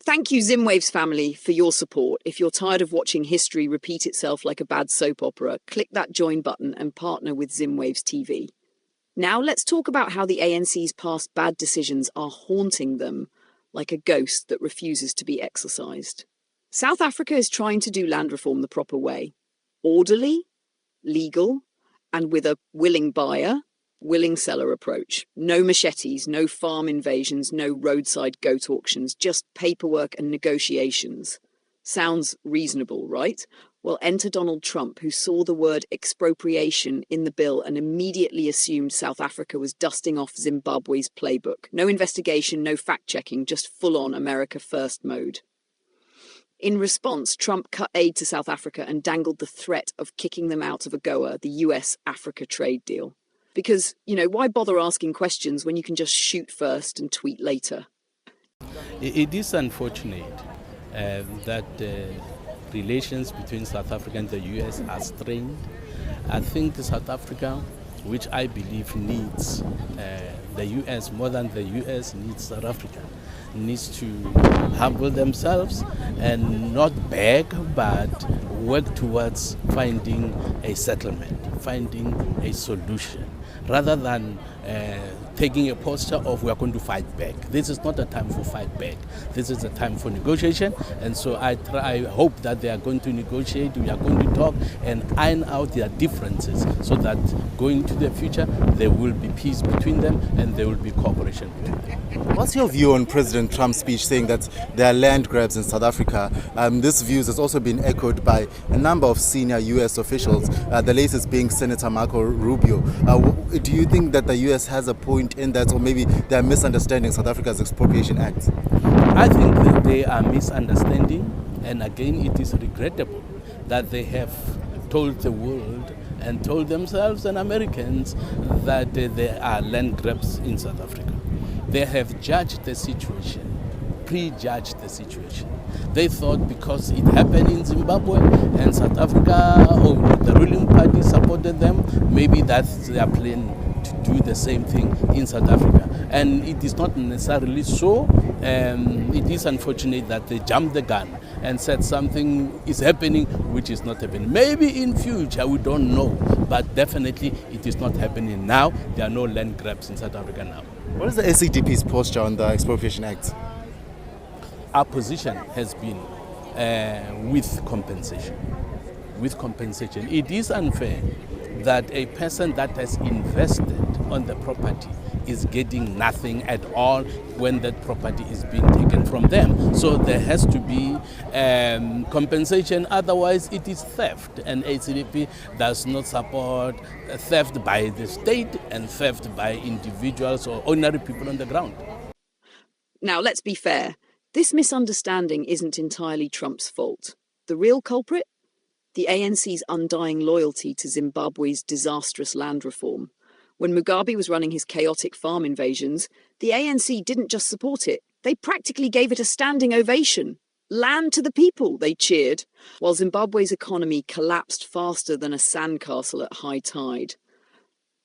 Thank you, Zimwaves family, for your support. If you're tired of watching history repeat itself like a bad soap opera, click that join button and partner with Zimwaves TV. Now let's talk about how the ANC's past bad decisions are haunting them like a ghost that refuses to be exorcised. South Africa is trying to do land reform the proper way. Orderly, legal, and with a willing buyer, willing seller approach. No machetes, no farm invasions, no roadside goat auctions, just paperwork and negotiations. Sounds reasonable, right? Well, enter Donald Trump, who saw the word expropriation in the bill and immediately assumed South Africa was dusting off Zimbabwe's playbook. No investigation, no fact-checking, just full-on America First mode. In response, Trump cut aid to South Africa and dangled the threat of kicking them out of AGOA, the US-Africa trade deal. Because, why bother asking questions when you can just shoot first and tweet later? It is unfortunate that relations between South Africa and the US are strained. I think South Africa, which I believe needs the US more than the US needs South Africa, needs to humble themselves and not beg, but work towards finding a settlement, finding a solution, rather than taking a posture of we are going to fight back. This is not a time for fight back. This is a time for negotiation. And so I hope that they are going to negotiate, we are going to talk and iron out their differences so that going to the future, there will be peace between them and there will be cooperation between them. What's your view on President Trump's speech saying that there are land grabs in South Africa? This view has also been echoed by a number of senior U.S. officials, the latest being Senator Marco Rubio. Do you think that the U.S. has a point in that, or maybe they are misunderstanding South Africa's Expropriation Act? I think that they are misunderstanding, and again it is regrettable that they have told the world and told themselves and Americans that there are land grabs in South Africa. They have judged the situation, prejudged the situation. They thought because it happened in Zimbabwe and South Africa, or the ruling party supported them, maybe that's their plan to do the same thing in South Africa. And it is not necessarily so. It is unfortunate that they jumped the gun and said something is happening which is not happening. Maybe in future, we don't know, but definitely it is not happening now. There are no land grabs in South Africa now. What is the SADP's posture on the Expropriation Act? Our position has been with compensation. With compensation. It is unfair that a person that has invested on the property is getting nothing at all when that property is being taken from them. So there has to be compensation, otherwise it is theft. And ACDP does not support theft by the state and theft by individuals or ordinary people on the ground. Now, let's be fair. This misunderstanding isn't entirely Trump's fault. The real culprit? The ANC's undying loyalty to Zimbabwe's disastrous land reform. When Mugabe was running his chaotic farm invasions, the ANC didn't just support it, they practically gave it a standing ovation. Land to the people, they cheered, while Zimbabwe's economy collapsed faster than a sandcastle at high tide.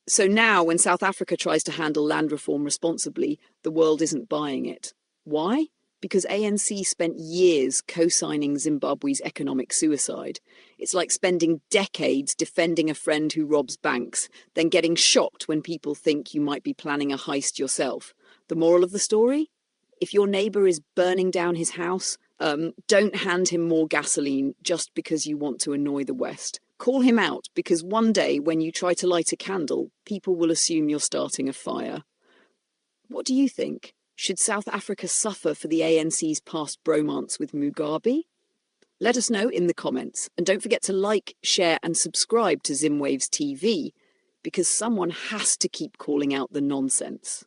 So now, when South Africa tries to handle land reform responsibly, the world isn't buying it. Why? Because ANC spent years co-signing Zimbabwe's economic suicide. It's like spending decades defending a friend who robs banks, then getting shocked when people think you might be planning a heist yourself. The moral of the story? If your neighbour is burning down his house, don't hand him more gasoline just because you want to annoy the West. Call him out, because one day when you try to light a candle, people will assume you're starting a fire. What do you think? Should South Africa suffer for the ANC's past bromance with Mugabe? Let us know in the comments, and don't forget to like, share and subscribe to Zimwaves TV, because someone has to keep calling out the nonsense.